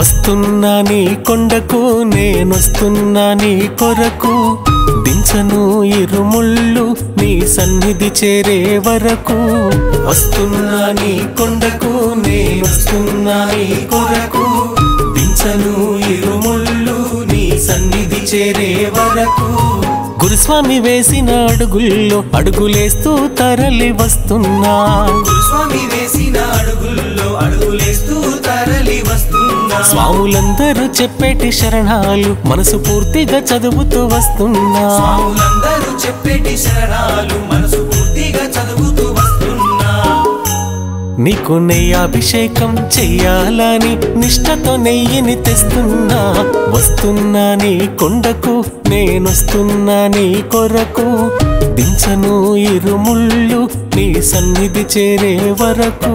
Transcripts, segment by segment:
వస్తున్నా నీ కొండకు నేనొస్తున్నా నీ కొరకు దించను ఇరుముళ్ళు నీ సన్నిధి చేరే వరకు వస్తున్నా నీ కొండకు నేనొస్తున్నా నీ కొరకు దించను ఇరుముళ్ళు నీ సన్నిధి చేరే వరకు గురుస్వామి వేసిన అడుగుల్లో అడుగులేస్తూ తరలి వస్తున్నా గురుస్వామి వేసిన అడుగుల్లో అడుగులేస్తూ తరలి వస్తున్నా స్వాములందరూ చెప్పేటి శరణాలు మనసు పూర్తిగా చదువుతూ వస్తున్నా స్వాములందరూ చెప్పేటి శరణాలు మనసు పూర్తిగా చదువుతూ వస్తున్నా నీకు నెయ్యాభిషేకం చెయ్యాలని నిష్టతో నెయ్యిని తెస్తున్నా వస్తున్నా నీ కొండకు నేనొస్తున్నా నీ కొరకు దించను ఇరుముళ్ళు నీ సన్నిధి చేరే వరకు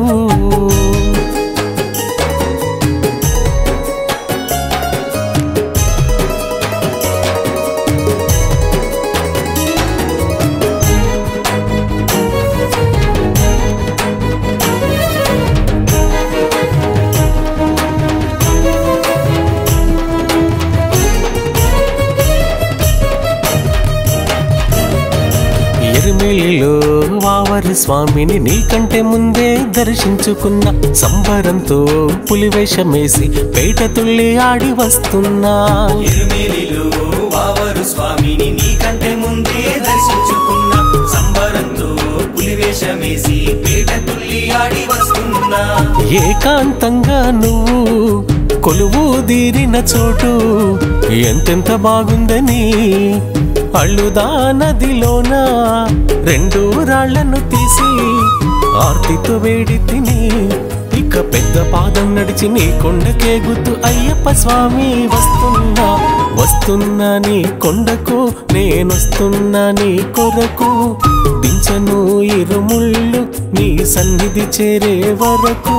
ఎరుమెలిలో వావరి స్వామిని నీకంటే ముందే దర్శించుకున్న సంబరంతో పులివేషమేసి పేట తుళ్ళి ఆడి వస్తున్నా ఎరుమెలిలో వావరు స్వామిని నీకంటే ముందే దర్శించుకున్న సంబరంతో పులివేషమేసి పేట తుళ్ళి ఆడి వస్తున్నా ఏకాంతంగా నువ్వు కొలువు తీరిన చోటు ఎంతెంత బాగుందని అళ్ళుదా నదిలోన 2 రాళ్లను తీసి ఆర్తితో వేడి తిని ఇక పెద్ద పాదం నడిచి నీ కొండకేగుతూ అయ్యప్ప స్వామి వస్తున్నా వస్తున్నా నీ కొండకు నేనొస్తున్నా నీ కొరకు దించను ఇరుముళ్ళు నీ సన్నిధి చేరే వరకు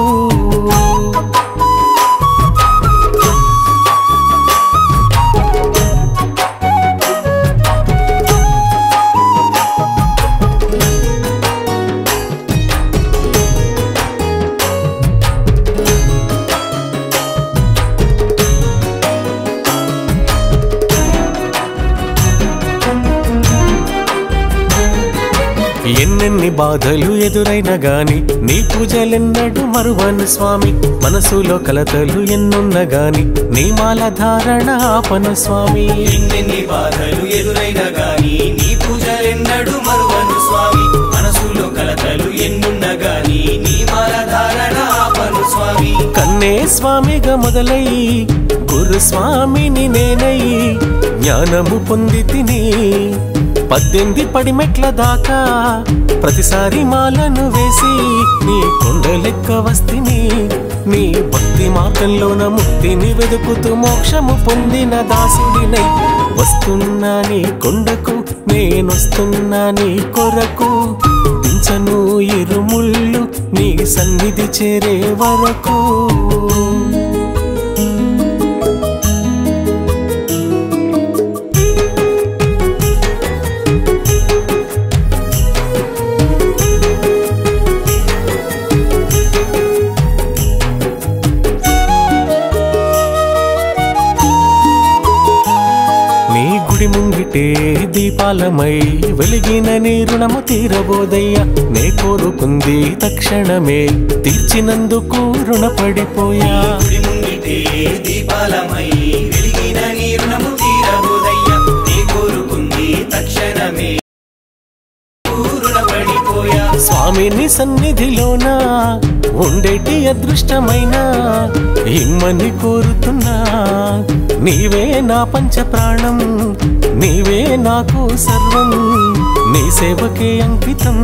ఎన్నెన్ని బాధలు ఎదురైనా గాని నీ పూజలెన్నడు మరువను స్వామి మనసులో కలతలు ఎన్నున్నా గాని నీ మాల ధారణ ఆపను స్వామి ఎన్నెన్ని బాధలు ఎదురైనా గాని నీ పూజలెన్నడు మరువను స్వామి మనసులో కలతలు ఎన్నున్నా గాని నీ మాల ధారణ ఆపను స్వామి కన్నే స్వామిగా మొదలై గురుస్వామిని నేనై జ్ఞానము పొంది తిని 18 పడిమెట్ల దాకా ప్రతిసారి మాలను వేసి నీ కొండలెక్క వస్తిని నీ భక్తి మార్గంలోన ముక్తిని వెతుకుతూ మోక్షము పొందిన దాసుడినై వస్తున్నా నీ కొండకు నేనొస్తున్నా నీ కొరకు దించను ఇరుముళ్ళు నీ సన్నిధి చేరే వరకు ముంగిటే దీపాలమై వెలిగిన నీ రుణము తీరబోదయ్యా నే కోరుకుంది తక్షణమే తీర్చినందుకు రుణపడిపోయా ముంగిటే దీపాలమై వెలిగిన నీ రుణము తీరబోదయ్యా నే కోరుకుంది తక్షణమే రుణపడిపోయా స్వామిని సన్నిధిలోన ఉండేటి అదృష్టమైన ఇమ్మని కోరుతున్నా నీవే నా పంచ ప్రాణం నీవే నాకు సర్వం నీ సేవకే అంకితం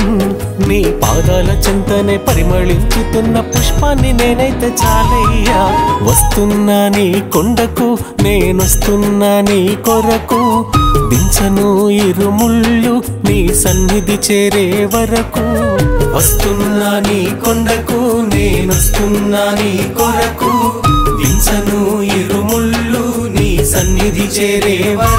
నీ పాదాల చెంతనే పరిమళించుతున్న పుష్పాన్ని నేనైతే చాలయ్యా వస్తున్నా నీ కొండకు నేనొస్తున్నా నీ కొరకు దించను ఇరుముళ్ళు నీ సన్నిధి చేరే వరకు వస్తున్నా నీ కొండకు నేనొస్తున్నా నీ కొరకు దించను ఇరుముళ్ళు నీ సన్నిధి చేరే వరకు